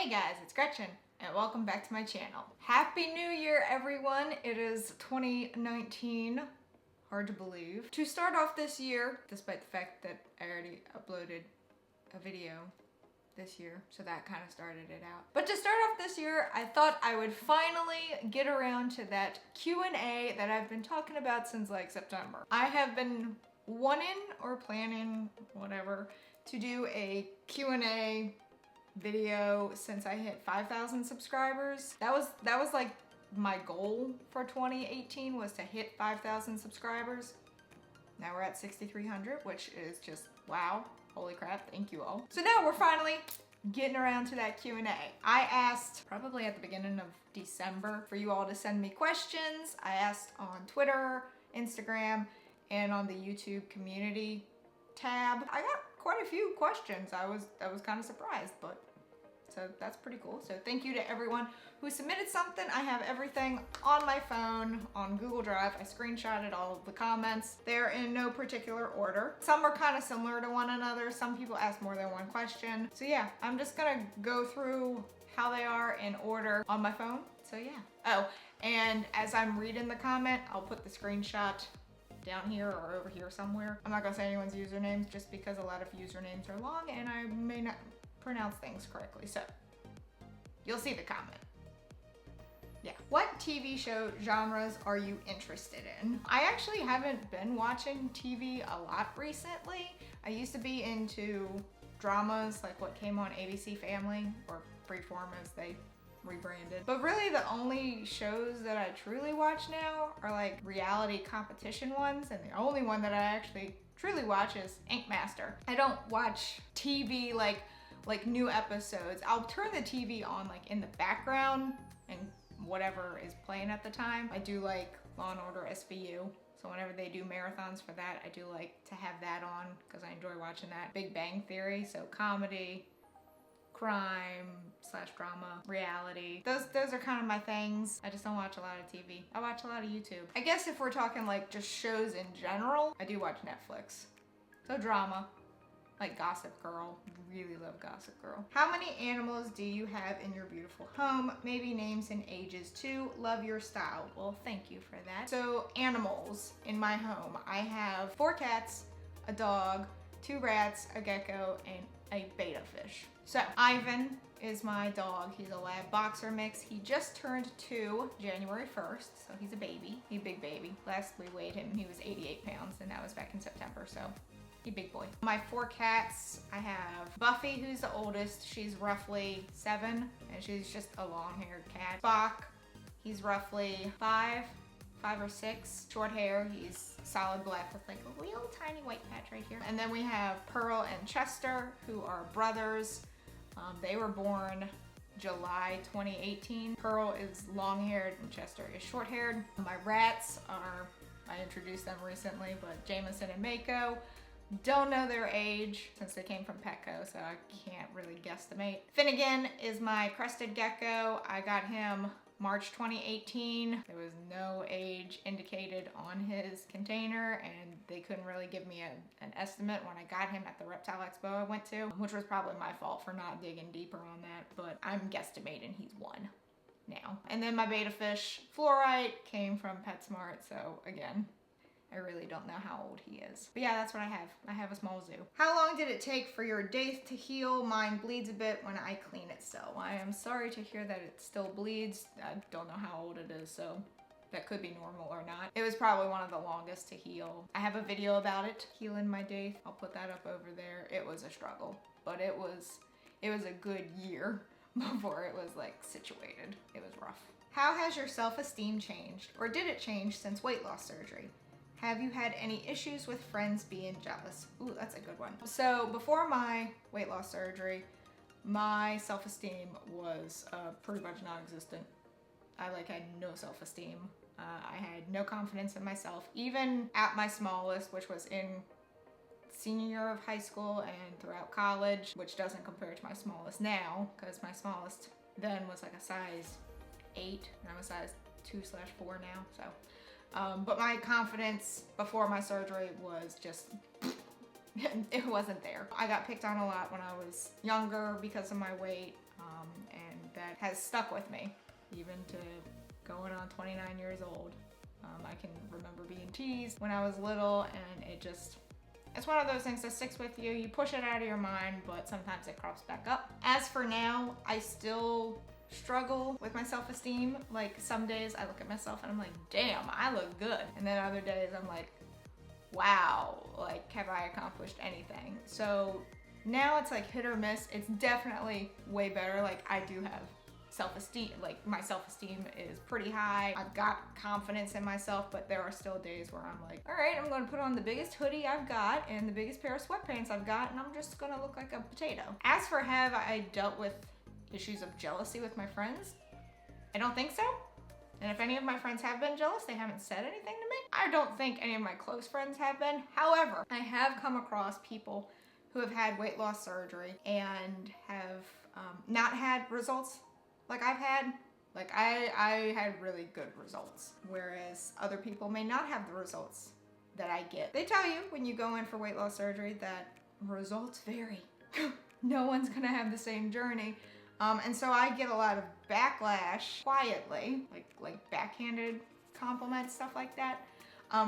Hey guys, it's Gretchen and welcome back to my channel. Happy New Year everyone! It is 2019. Hard to believe. To start off this year, despite the fact that I already uploaded a video this year, so that kind of started it out. But to start off this year, I thought I would finally get around to that Q&A that I've been talking about since like September. I have been wanting or planning, whatever, to do a Q&A video since I hit 5,000 subscribers. That was like my goal for 2018, was to hit 5,000 subscribers. Now we're at 6,300, which is just wow. Holy crap, thank you all. So now we're finally getting around to that Q&A. I asked probably at the beginning of December for you all to send me questions. I asked on Twitter, Instagram, and on the YouTube community tab. I got quite a few questions. I was kind of surprised, but so that's pretty cool. So thank you to everyone who submitted something. I have everything on my phone on Google Drive. I screenshotted all of the comments. They're in no particular order. Some are kind of similar to one another. Some people ask more than one question. So yeah, I'm just gonna go through how they are in order on my phone. So yeah. Oh, and as I'm reading the comment, I'll put the screenshot down here or over here somewhere. I'm not gonna say anyone's usernames just because a lot of usernames are long and I may not pronounce things correctly. So you'll see the comment. Yeah. What TV show genres are you interested in? I actually haven't been watching TV a lot recently. I used to be into dramas, like what came on ABC Family, or Freeform as they rebranded. But really the only shows that I truly watch now are like reality competition ones, and the only one that I actually truly watch is Ink Master. I don't watch TV like new episodes. I'll turn the TV on like in the background and whatever is playing at the time. I do like Law and Order SVU. So whenever they do marathons for that, I do like to have that on because I enjoy watching that. Big Bang Theory, so comedy, crime / drama, reality. Those are kind of my things. I just don't watch a lot of TV. I watch a lot of YouTube. I guess if we're talking like just shows in general, I do watch Netflix. So drama, like Gossip Girl. Really love Gossip Girl. How many animals do you have in your beautiful home? Maybe names and ages too. Love your style. Well, thank you for that. So animals in my home. I have 4 cats, a dog, 2 rats, a gecko, and a betta fish. So Ivan is my dog. He's a lab boxer mix. He just turned 2 January 1st, so he's a baby. He's a big baby. Last we weighed him, he was 88 pounds, and that was back in September, so he's a big boy. My 4 cats, I have Buffy, who's the oldest. She's roughly 7, and she's just a long-haired cat. Bach, he's roughly 5 or 6. Short hair, he's solid black with like a real tiny white patch right here. And then we have Pearl and Chester, who are brothers. They were born July 2018. Pearl is long-haired and Chester is short-haired. My rats are, I introduced them recently, but Jameson and Mako. Don't know their age since they came from Petco, so I can't really guesstimate. Finnegan is my crested gecko. I got him March 2018. There was no age indicated on his container, and they couldn't really give me an estimate when I got him at the Reptile Expo I went to, which was probably my fault for not digging deeper on that, but I'm guesstimating he's 1 now. And then my betta fish, Fluorite, came from PetSmart, so again, I really don't know how old he is. But yeah, that's what I have. I have a small zoo. How long did it take for your daith to heal? Mine bleeds a bit when I clean it still. I am sorry to hear that it still bleeds. I don't know how old it is, so that could be normal or not. It was probably one of the longest to heal. I have a video about it, healing my daith. I'll put that up over there. It was a struggle, but it was a good year before it was like situated. It was rough. How has your self-esteem changed, or did it change since weight loss surgery? Have you had any issues with friends being jealous? Ooh, that's a good one. So before my weight loss surgery, my self-esteem was pretty much non-existent. I had no self-esteem. I had no confidence in myself, even at my smallest, which was in senior year of high school and throughout college, which doesn't compare to my smallest now, because my smallest then was like a size 8, and I'm a size 2/4 now, so. But my confidence before my surgery was just it wasn't there. I got picked on a lot when I was younger because of my weight. and that has stuck with me even to going on 29 years old. I can remember being teased when I was little, and it's one of those things that sticks with you. You push it out of your mind, but sometimes it crops back up. As for now, I still struggle with my self-esteem. Like some days I look at myself and I'm like, damn, I look good. And then other days I'm like, wow, like have I accomplished anything? So now it's like hit or miss. It's definitely way better. Like I do have self-esteem, like my self-esteem is pretty high. I've got confidence in myself, but there are still days where I'm like, all right, I'm gonna put on the biggest hoodie I've got and the biggest pair of sweatpants I've got, and I'm just gonna look like a potato. As for have I dealt with issues of jealousy with my friends? I don't think so. And if any of my friends have been jealous, they haven't said anything to me. I don't think any of my close friends have been. However, I have come across people who have had weight loss surgery and have not had results like I've had. Like I had really good results, whereas other people may not have the results that I get. They tell you when you go in for weight loss surgery that results vary. No one's gonna have the same journey. And so I get a lot of backlash quietly, like backhanded compliments, stuff like that,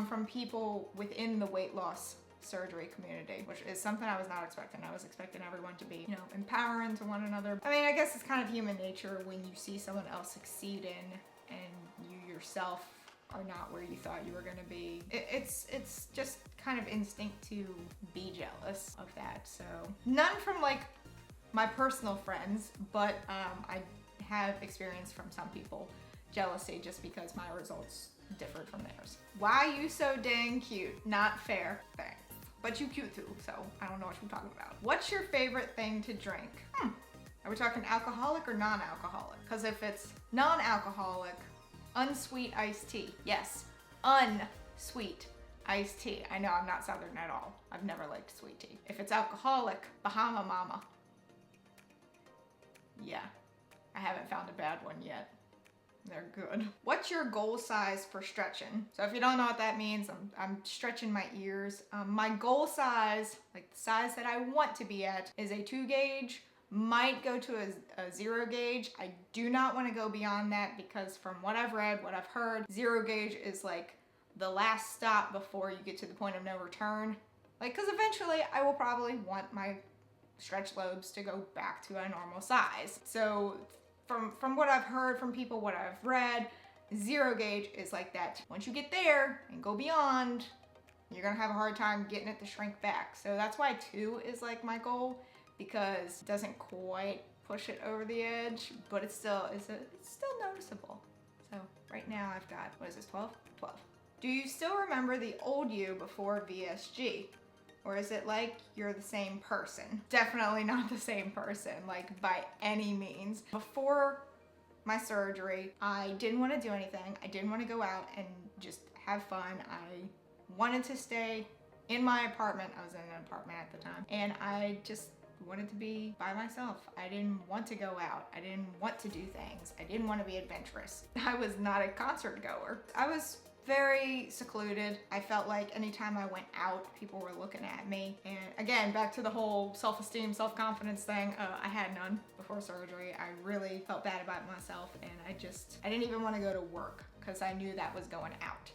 from people within the weight loss surgery community, which is something I was not expecting. I was expecting everyone to be, empowering to one another. I mean, I guess it's kind of human nature when you see someone else succeeding and you yourself are not where you thought you were gonna be. It's just kind of instinct to be jealous of that. So none from like my personal friends, but I have experienced from some people jealousy just because my results differed from theirs. Why you so dang cute? Not fair. Thanks. But you cute too, so I don't know what you're talking about. What's your favorite thing to drink? Are we talking alcoholic or non-alcoholic? Because if it's non-alcoholic, unsweet iced tea. Yes, unsweet iced tea. I know I'm not Southern at all. I've never liked sweet tea. If it's alcoholic, Bahama Mama. Yeah, I haven't found a bad one yet. They're good. What's your goal size for stretching? So if you don't know what that means, I'm stretching my ears. My goal size, like the size that I want to be at, is a 2 gauge. Might go to a 0 gauge. I do not want to go beyond that because from what I've read, what I've heard, 0 gauge is like the last stop before you get to the point of no return. Like, because eventually I will probably want my stretch lobes to go back to a normal size. So from what I've heard from people, what I've read, 0 gauge is like that. Once you get there and go beyond, you're gonna have a hard time getting it to shrink back. So that's why 2 is like my goal, because it doesn't quite push it over the edge, but it's still noticeable. So right now I've got, what is this, 12? 12. Do you still remember the old you before VSG? Or is it like you're the same person? Definitely not the same person, like by any means. Before my surgery, I didn't want to do anything. I didn't want to go out and just have fun. I wanted to stay in my apartment. I was in an apartment at the time. And I just wanted to be by myself. I didn't want to go out. I didn't want to do things. I didn't want to be adventurous. I was not a concert goer. I was very secluded. I felt like anytime I went out, people were looking at me. And again, back to the whole self-esteem, self-confidence thing, I had none before surgery. I really felt bad about myself, and I didn't even want to go to work because I knew that was going out.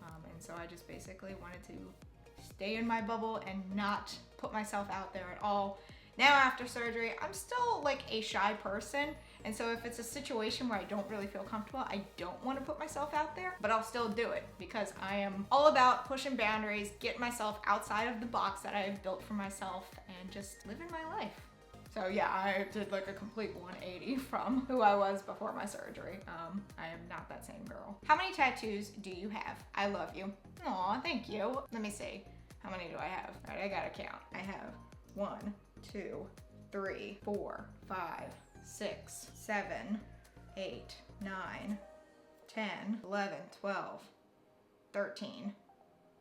And so I just basically wanted to stay in my bubble and not put myself out there at all. Now after surgery, I'm still like a shy person. And so if it's a situation where I don't really feel comfortable, I don't want to put myself out there, but I'll still do it because I am all about pushing boundaries, getting myself outside of the box that I have built for myself and just living my life. So yeah, I did like a complete 180 from who I was before my surgery. I am not that same girl. How many tattoos do you have? I love you. Aw, thank you. Let me see. How many do I have? All right, I gotta count. I have 1, 2, 3, 4, 5, 6, 7, 8, 9, 10, 11, 12, 13.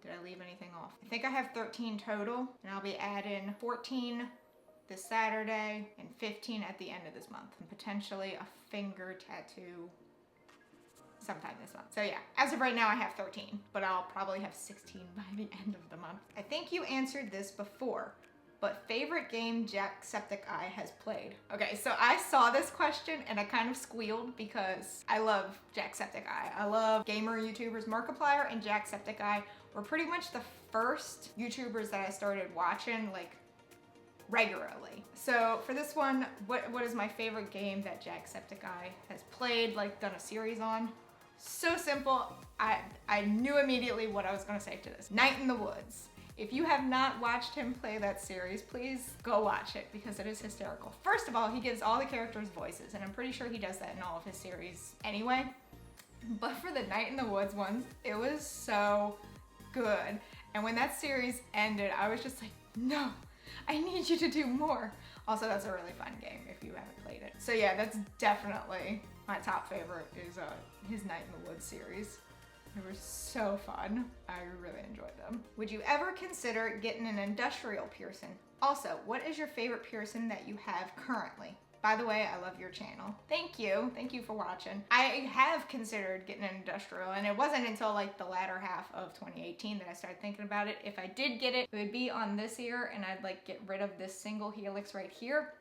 Did I leave anything off? I think I have 13 total, and I'll be adding 14 this Saturday and 15 at the end of this month, and potentially a finger tattoo sometime this month. So yeah, as of right now I have 13, but I'll probably have 16 by the end of the month. I think you answered this before, but favorite game Jacksepticeye has played. Okay, so I saw this question and I kind of squealed because I love Jacksepticeye. I love gamer YouTubers. Markiplier and Jacksepticeye were pretty much the first YouTubers that I started watching like regularly. So for this one, what is my favorite game that Jacksepticeye has played, like done a series on? So simple. I knew immediately what I was gonna say to this. Night in the Woods. If you have not watched him play that series, please go watch it because it is hysterical. First of all, he gives all the characters voices, and I'm pretty sure he does that in all of his series anyway. But for the Night in the Woods ones, it was so good. And when that series ended, I was just like, no, I need you to do more. Also, that's a really fun game if you haven't played it. So yeah, that's definitely my top favorite is his Night in the Woods series. They were so fun. I really enjoyed them. Would you ever consider getting an industrial piercing? Also, what is your favorite piercing that you have currently? By the way, I love your channel. Thank you. Thank you for watching. I have considered getting an industrial, and it wasn't until like the latter half of 2018 that I started thinking about it. If I did get it, it would be on this ear, and I'd like get rid of this single helix right here.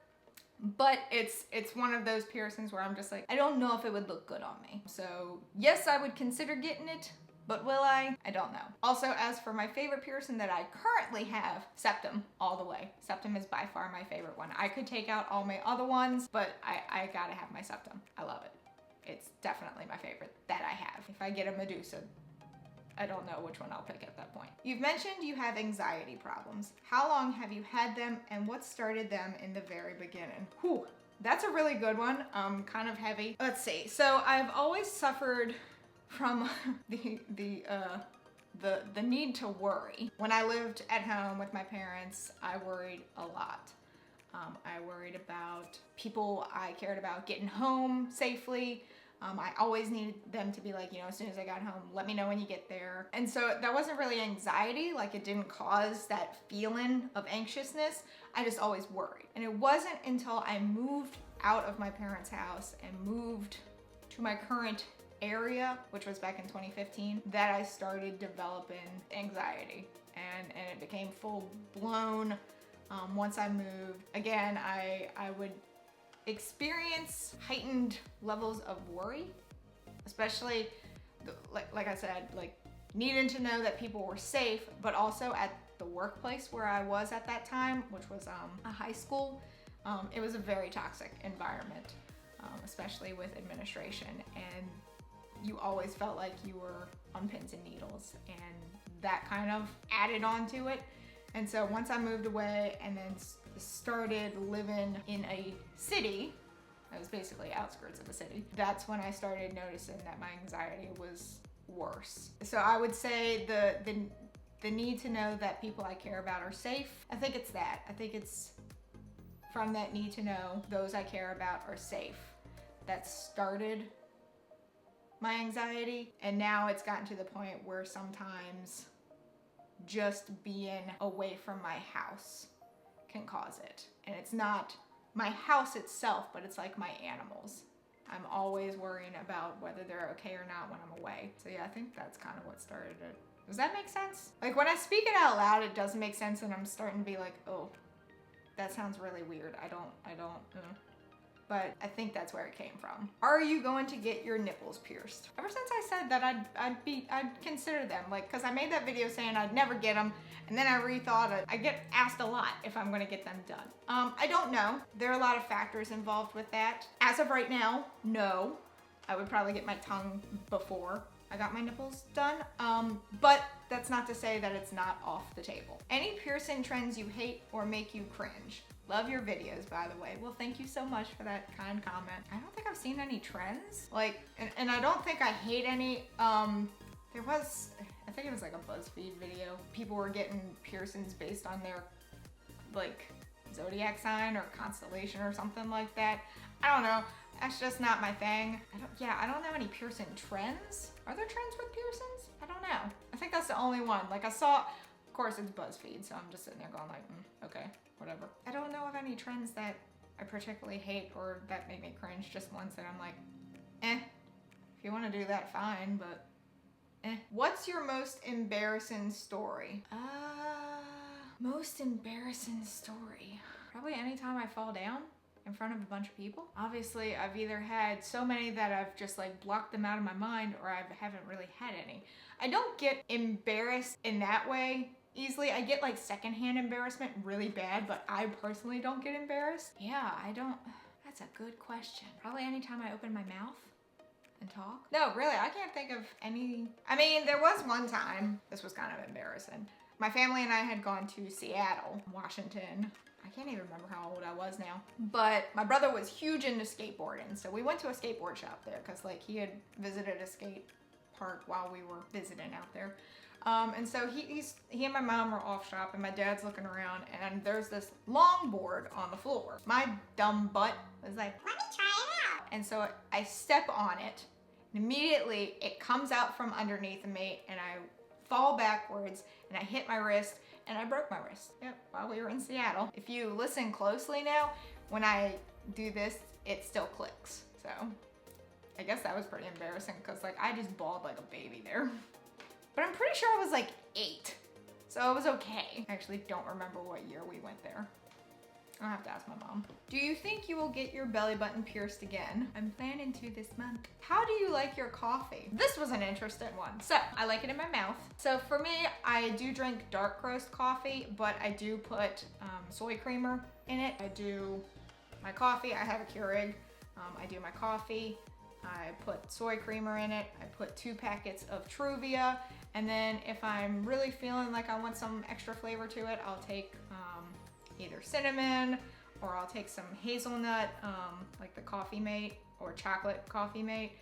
But it's one of those piercings where I'm just like, I don't know if it would look good on me. So yes, I would consider getting it, but will I? I don't know. Also, as for my favorite piercing that I currently have, septum all the way. Septum is by far my favorite one. I could take out all my other ones, but I gotta have my septum. I love it. It's definitely my favorite that I have. If I get a Medusa, I don't know which one I'll pick at that point. You've mentioned you have anxiety problems. How long have you had them, and what started them in the very beginning? Whew, that's a really good one. Kind of heavy. Let's see. So I've always suffered from the need to worry. When I lived at home with my parents, I worried a lot. I worried about people I cared about getting home safely. I always needed them to be like, you know, as soon as I got home, let me know when you get there. And so that wasn't really anxiety, like it didn't cause that feeling of anxiousness. I just always worried. And it wasn't until I moved out of my parents' house and moved to my current area, which was back in 2015, that I started developing anxiety. And it became full blown once I moved. Again, I would experience heightened levels of worry, especially like I said, like needing to know that people were safe, but also at the workplace where I was at that time, which was a high school. It was a very toxic environment, especially with administration, and you always felt like you were on pins and needles, and that kind of added on to it. And so once I moved away and then started living in a city, I was basically outskirts of a city, that's when I started noticing that my anxiety was worse. So I would say the need to know that people I care about are safe, I think it's that. I think it's from that need to know those I care about are safe that started my anxiety. And now it's gotten to the point where sometimes just being away from my house can cause it. And it's not my house itself, but it's like my animals. I'm always worrying about whether they're okay or not when I'm away. So yeah, I think that's kind of what started it. Does that make sense? Like when I speak it out loud, it doesn't make sense, and I'm starting to be like, oh, that sounds really weird. I don't. But I think that's where it came from. Are you going to get your nipples pierced? Ever since I said that I'd consider them, like, cause I made that video saying I'd never get them, and then I rethought it. I get asked a lot if I'm gonna get them done. I don't know. There are a lot of factors involved with that. As of right now, no. I would probably get my tongue before I got my nipples done. But that's not to say that it's not off the table. Any piercing trends you hate or make you cringe? Love your videos, by the way. Well, thank you so much for that kind comment. I don't think I've seen any trends. Like, and I don't think I hate any. There was, I think it was like a BuzzFeed video. People were getting piercings based on their, like, zodiac sign or constellation or something like that. I don't know. That's just not my thing. I don't know any piercing trends. Are there trends with piercings? I don't know. I think that's the only one. Like I saw, of course it's BuzzFeed, so I'm just sitting there going like, okay, whatever. I don't know of any trends that I particularly hate or that make me cringe. Just ones that I'm like, if you want to do that, fine, but What's your most embarrassing story? Most embarrassing story. Probably anytime I fall down in front of a bunch of people. Obviously, I've either had so many that I've just like blocked them out of my mind, or I haven't really had any. I don't get embarrassed in that way easily. I get like secondhand embarrassment really bad, but I personally don't get embarrassed. Yeah, I don't. That's a good question. Probably anytime I open my mouth and talk. No, really, I can't think of any. I mean, there was one time, this was kind of embarrassing. My family and I had gone to Seattle, Washington. I can't even remember how old I was now. But my brother was huge into skateboarding. So we went to a skateboard shop there because like he had visited a skate park while we were visiting out there. And so he and my mom were off shop and my dad's looking around and there's this longboard on the floor. My dumb butt was like, let me try it out. And so I step on it and immediately it comes out from underneath me and I fall backwards and I hit my wrist and I broke my wrist. Yep, while we were in Seattle. If you listen closely now, when I do this, it still clicks. So I guess that was pretty embarrassing because like I just bawled like a baby there. But I'm pretty sure I was like 8. So it was okay. I actually don't remember what year we went there. I'll have to ask my mom. Do you think you will get your belly button pierced again? I'm planning to this month. How do you like your coffee? This was an interesting one. So I like it in my mouth. So for me, I do drink dark roast coffee, but I do put soy creamer in it. I do my coffee. I have a Keurig. I do my coffee. I put soy creamer in it. I put 2 packets of Truvia. And then if I'm really feeling like I want some extra flavor to it, I'll take either cinnamon or I'll take some hazelnut, like the Coffee Mate or chocolate Coffee Mate,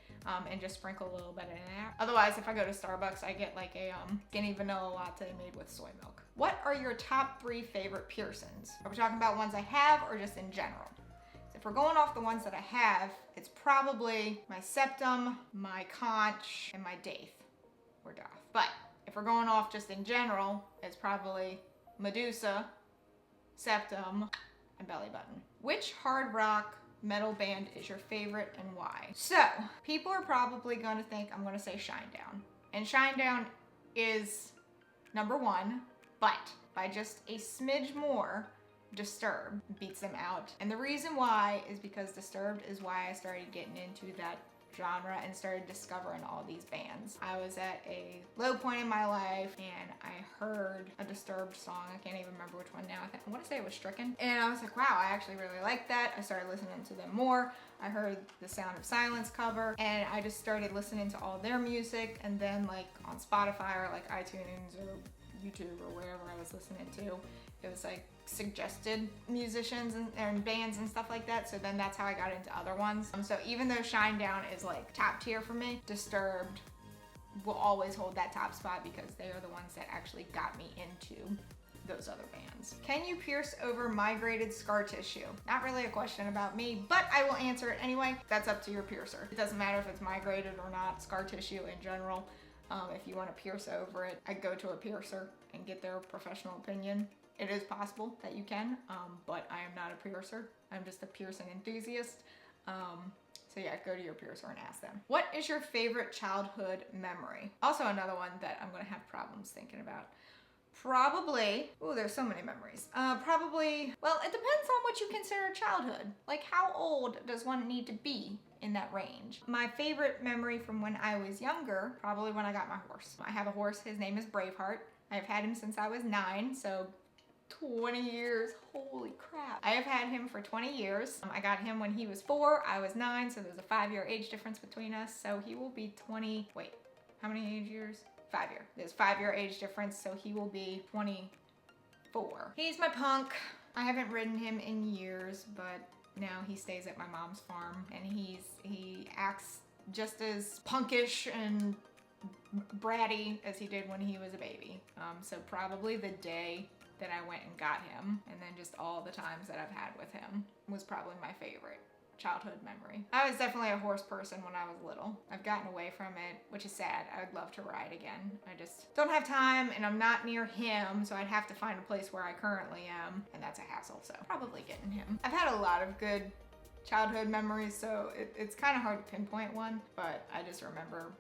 and just sprinkle a little bit in there. Otherwise, if I go to Starbucks, I get like a skinny vanilla latte made with soy milk. What are your top 3 favorite piercings? Are we talking about ones I have or just in general? If we're going off the ones that I have, it's probably my septum, my conch, and my daith or doth. But if we're going off just in general, it's probably Medusa, septum, and belly button. Which hard rock metal band is your favorite and why? So, people are probably gonna think I'm gonna say Shinedown. And Shinedown is number 1, but by just a smidge more, Disturbed beats them out. And the reason why is because Disturbed is why I started getting into that genre and started discovering all these bands. I was at a low point in my life and I heard a Disturbed song. I can't even remember which one now. I want to say it was Stricken. And I was like, wow, I actually really like that. I started listening to them more. I heard the Sound of Silence cover and I just started listening to all their music. And then like on Spotify or like iTunes or YouTube or wherever I was listening to, it was like suggested musicians and bands and stuff like that. So then that's how I got into other ones. So even though Shinedown is like top tier for me, Disturbed will always hold that top spot because they are the ones that actually got me into those other bands. Can you pierce over migrated scar tissue? Not really a question about me, but I will answer it anyway. That's up to your piercer. It doesn't matter if it's migrated or not, scar tissue in general. If you want to pierce over it, I go to a piercer and get their professional opinion. It is possible that you can, but I am not a piercer. I'm just a piercing enthusiast. So yeah, go to your piercer and ask them. What is your favorite childhood memory? Also another one that I'm gonna have problems thinking about. Probably, oh, there's so many memories. Probably, well, it depends on what you consider childhood. Like how old does one need to be in that range? My favorite memory from when I was younger, probably when I got my horse. I have a horse, his name is Braveheart. I've had him since I was 9, so 20 years, holy crap. I have had him for 20 years. I got him when he was 4, I was 9, so there's a 5-year age difference between us. So he will be 20, wait, how many age years? 5 year. There's 5-year age difference, so he will be 24. He's my punk. I haven't ridden him in years, but now he stays at my mom's farm and he acts just as punkish and bratty as he did when he was a baby. So probably the day that I went and got him, and then just all the times that I've had with him was probably my favorite childhood memory. I was definitely a horse person when I was little. I've gotten away from it, which is sad. I would love to ride again. I just don't have time and I'm not near him, so I'd have to find a place where I currently am, and that's a hassle, so probably getting him. I've had a lot of good childhood memories, so it's kind of hard to pinpoint one, but I just remember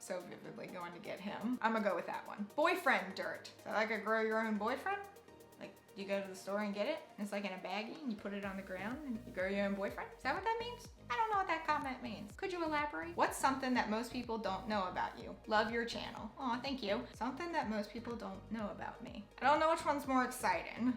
so vividly going to get him. I'm gonna go with that one. Boyfriend dirt. Is that like a grow your own boyfriend? Do you go to the store and get it? And it's like in a baggie and you put it on the ground and you grow your own boyfriend? Is that what that means? I don't know what that comment means. Could you elaborate? What's something that most people don't know about you? Love your channel. Aw, thank you. Something that most people don't know about me. I don't know which one's more exciting.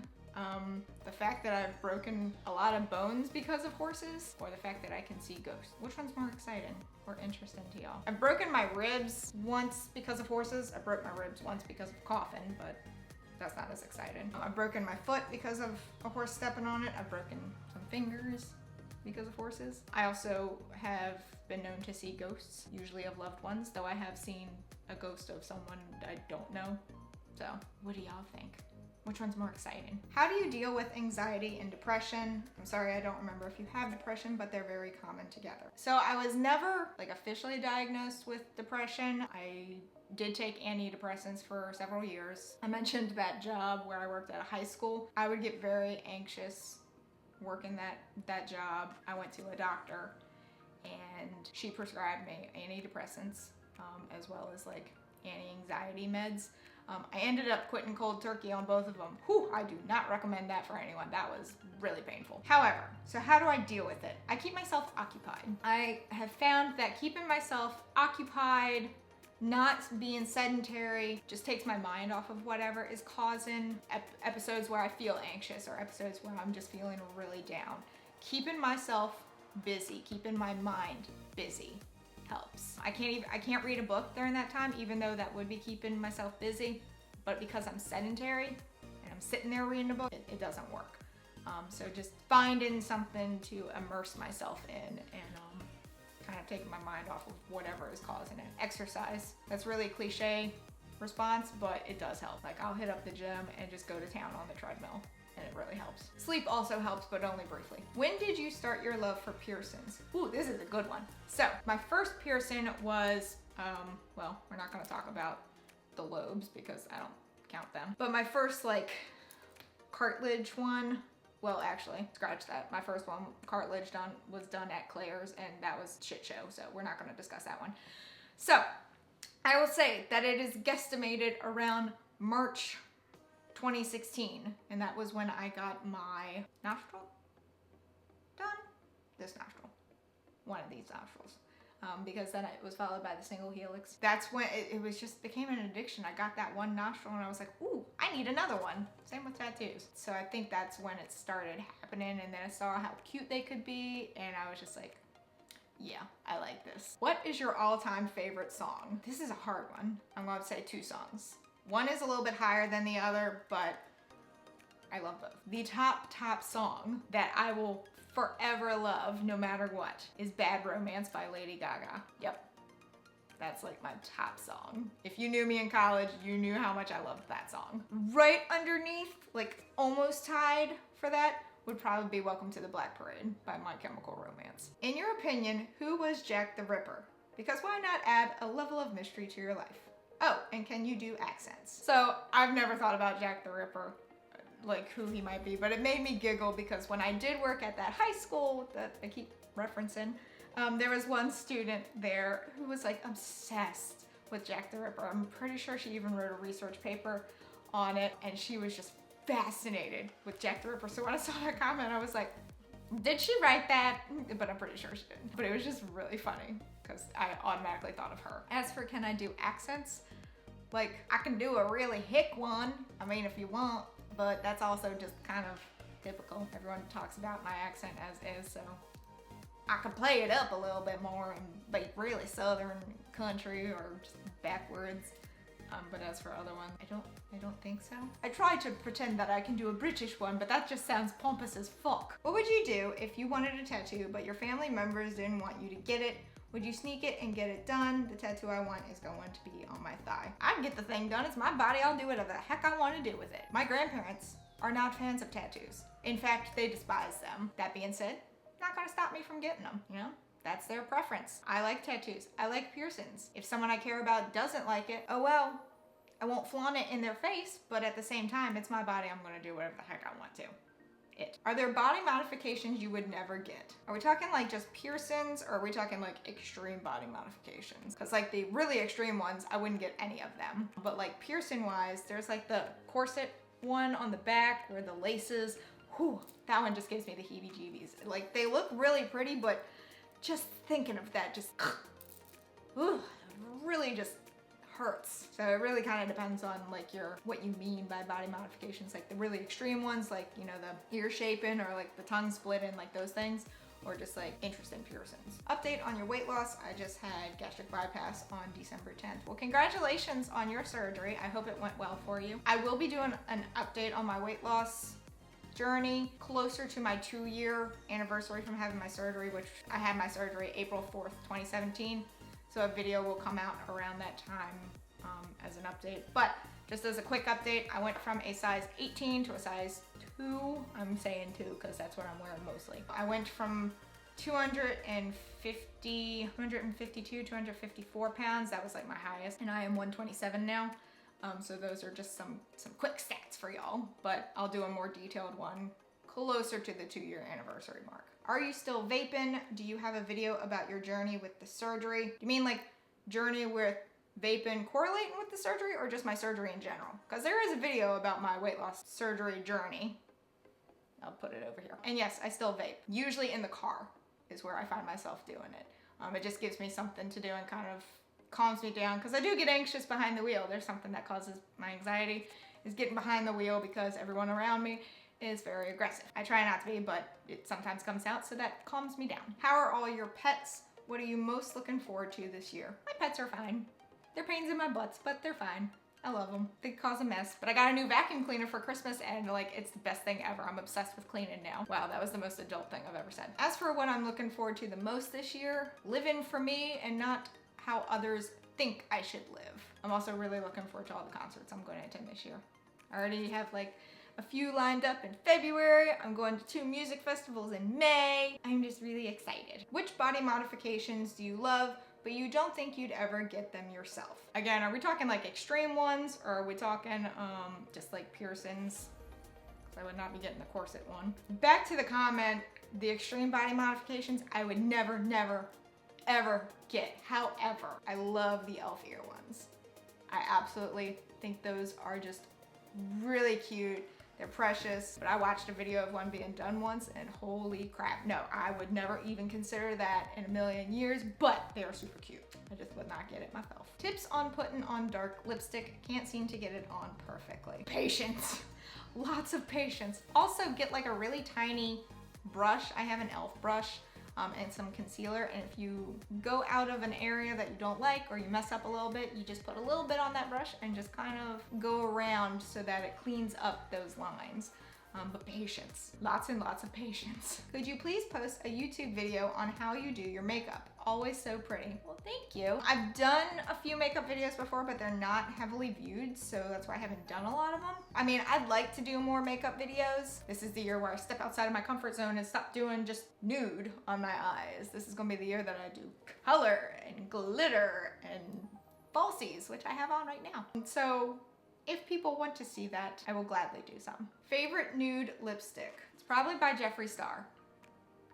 The fact that I've broken a lot of bones because of horses, or the fact that I can see ghosts. Which one's more exciting or interesting to y'all? I've broken my ribs once because of horses. I broke my ribs once because of coughing, but that's not as exciting. I've broken my foot because of a horse stepping on it. I've broken some fingers because of horses. I also have been known to see ghosts, usually of loved ones, though I have seen a ghost of someone I don't know. So, what do y'all think? Which one's more exciting? How do you deal with anxiety and depression? I'm sorry, I don't remember if you have depression, but they're very common together. So I was never like officially diagnosed with depression. I did take antidepressants for several years. I mentioned that job where I worked at a high school. I would get very anxious working that job. I went to a doctor and she prescribed me antidepressants as well as like anti-anxiety meds. I ended up quitting cold turkey on both of them. Whew, I do not recommend that for anyone. That was really painful. However, so how do I deal with it? I keep myself occupied. I have found that keeping myself occupied, not being sedentary, just takes my mind off of whatever is causing episodes where I feel anxious or episodes where I'm just feeling really down. Keeping myself busy, keeping my mind busy helps. I can't read a book during that time, even though that would be keeping myself busy, but because I'm sedentary and I'm sitting there reading a book, it doesn't work. So just finding something to immerse myself in and kind of taking my mind off of whatever is causing it. Exercise. That's really a cliche response, but it does help. Like I'll hit up the gym and just go to town on the treadmill. And it really helps. Sleep also helps, but only briefly. When did you start your love for piercings? Ooh, this is a good one. So, my first piercing was, well, we're not gonna talk about the lobes because I don't count them. But my first, like, cartilage one, well, actually, scratch that. My first one, cartilage was done at Claire's, and that was shit show, so we're not gonna discuss that one. So, I will say that it is guesstimated around March 2016, and that was when I got my nostril done. This nostril, one of these nostrils, because then it was followed by the single helix. That's when it was just became an addiction. I got that one nostril and I was like, ooh, I need another one. Same with tattoos. So I think that's when it started happening, and then I saw how cute they could be, and I was just like, yeah, I like this. What is your all-time favorite song? This is a hard one. I'm going to say 2 songs. One is a little bit higher than the other, but I love both. The top song that I will forever love, no matter what, is Bad Romance by Lady Gaga. Yep. That's like my top song. If you knew me in college, you knew how much I loved that song. Right underneath, like almost tied for that, would probably be Welcome to the Black Parade by My Chemical Romance. In your opinion, who was Jack the Ripper? Because why not add a level of mystery to your life? Oh, and can you do accents? So I've never thought about Jack the Ripper, like who he might be, but it made me giggle because when I did work at that high school that I keep referencing, there was one student there who was like obsessed with Jack the Ripper. I'm pretty sure she even wrote a research paper on it, and she was just fascinated with Jack the Ripper. So when I saw that comment, I was like, did she write that? But I'm pretty sure she didn't. But it was just really funny because I automatically thought of her. As for can I do accents? Like, I can do a really hick one, I mean, if you want, but that's also just kind of typical. Everyone talks about my accent as is, so I could play it up a little bit more and be really southern country or just backwards. But as for other ones, I don't think so. I tried to pretend that I can do a British one, but that just sounds pompous as fuck. What would you do if you wanted a tattoo, but your family members didn't want you to get it? Would you sneak it and get it done? The tattoo I want is going to be on my thigh. I'd get the thing done. It's my body. I'll do whatever the heck I want to do with it. My grandparents are not fans of tattoos. In fact, they despise them. That being said, not gonna stop me from getting them, you know? That's their preference. I like tattoos. I like piercings. If someone I care about doesn't like it, oh well, I won't flaunt it in their face, but at the same time, it's my body. I'm gonna do whatever the heck I want to. Are there body modifications you would never get? Are we talking like just piercings, or are we talking like extreme body modifications? Because like the really extreme ones, I wouldn't get any of them. But like piercing wise, there's like the corset one on the back where the laces, whew, that one just gives me the heebie-jeebies. Like, they look really pretty, but just thinking of that just, ooh, really just hurts. So it really kind of depends on like what you mean by body modifications, like the really extreme ones, like, you know, the ear shaping or like the tongue splitting, like those things, or just like interest in piercings. Update on your weight loss. I just had gastric bypass on December 10th. Well, congratulations on your surgery. I hope it went well for you. I will be doing an update on my weight loss journey closer to my 2-year anniversary from having my surgery, which I had my surgery April 4th, 2017. So a video will come out around that time as an update. But just as a quick update, I went from a size 18 to a size 2. I'm saying 2 because that's what I'm wearing mostly. I went from 252, 254 pounds. That was like my highest. And I am 127 now. So those are just some quick stats for y'all. But I'll do a more detailed one closer to the 2-year anniversary mark. Are you still vaping? Do you have a video about your journey with the surgery? Do you mean like journey with vaping correlating with the surgery, or just my surgery in general? Because there is a video about my weight loss surgery journey. I'll put it over here. And yes, I still vape. Usually in the car is where I find myself doing it. It just gives me something to do and kind of calms me down, because I do get anxious behind the wheel. There's something that causes my anxiety, is getting behind the wheel because everyone around me is very aggressive. I try not to be, but it sometimes comes out, so that calms me down. How are all your pets? What are you most looking forward to this year? My pets are fine. They're pains in my butts, but they're fine. I love them. They cause a mess, but I got a new vacuum cleaner for Christmas, and like, it's the best thing ever. I'm obsessed with cleaning now. Wow, that was the most adult thing I've ever said. As for what I'm looking forward to the most this year, living for me and not how others think I should live. I'm also really looking forward to all the concerts I'm going to attend this year. I already have like a few lined up in February. I'm going to 2 music festivals in May. I'm just really excited. Which body modifications do you love, but you don't think you'd ever get them yourself? Again, are we talking like extreme ones, or are we talking just like piercings? I would not be getting the corset one. Back to the comment, the extreme body modifications, I would never, ever get. However, I love the elf ear ones. I absolutely think those are just really cute. They're precious, but I watched a video of one being done once and holy crap. No, I would never even consider that in a million years, but they are super cute. I just would not get it myself. Tips on putting on dark lipstick. Can't seem to get it on perfectly. Patience. Lots of patience. Also get like a really tiny brush. I have an elf brush. And some concealer, and if you go out of an area that you don't like or you mess up a little bit, you just put a little bit on that brush and just kind of go around so that it cleans up those lines. But patience, lots and lots of patience. Could you please post a YouTube video on how you do your makeup? Always so pretty. Well, thank you. I've done a few makeup videos before, but they're not heavily viewed, so that's why I haven't done a lot of them. I mean, I'd like to do more makeup videos. This is the year where I step outside of my comfort zone and stop doing just nude on my eyes. This is gonna be the year that I do color and glitter and falsies, which I have on right now. And so if people want to see that, I will gladly do some. Favorite nude lipstick? It's probably by Jeffree Star,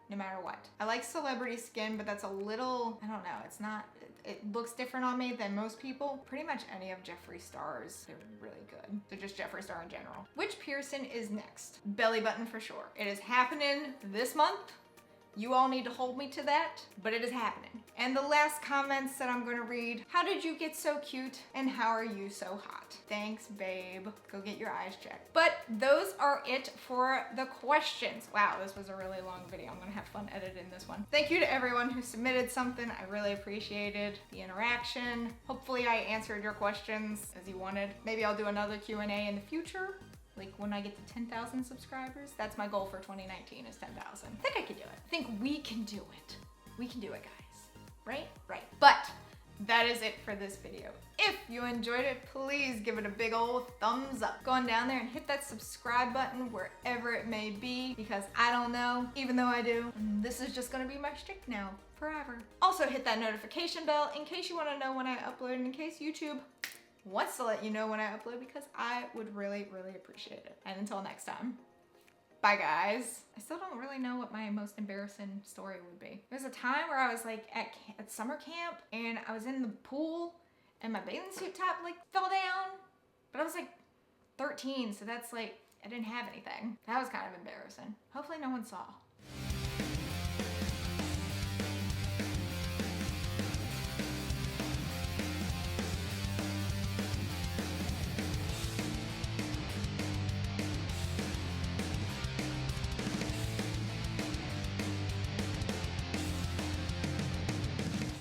no matter what. I like Celebrity Skin, but that's a little, I don't know, it's not, it looks different on me than most people. Pretty much any of Jeffree Star's, they're really good. So just Jeffree Star in general. Which piercing is next? Belly button for sure. It is happening this month. You all need to hold me to that, but it is happening. And the last comments that I'm gonna read, how did you get so cute and how are you so hot? Thanks, babe. Go get your eyes checked. But those are it for the questions. Wow, this was a really long video. I'm gonna have fun editing this one. Thank you to everyone who submitted something. I really appreciated the interaction. Hopefully I answered your questions as you wanted. Maybe I'll do another Q&A in the future. Like when I get to 10,000 subscribers. That's my goal for 2019 is 10,000. I think I can do it. I think we can do it. We can do it, guys. Right? Right. But that is it for this video. If you enjoyed it, please give it a big old thumbs up. Go on down there and hit that subscribe button wherever it may be, because I don't know, even though I do. This is just gonna be my shtick now, forever. Also hit that notification bell in case you wanna know when I upload and in case YouTube wants to let you know when I upload, because I would really, really appreciate it. And until next time, bye guys. I still don't really know what my most embarrassing story would be. There's a time where I was like at summer camp and I was in the pool and my bathing suit top like fell down, but I was like 13, so that's like, I didn't have anything. That was kind of embarrassing. Hopefully no one saw.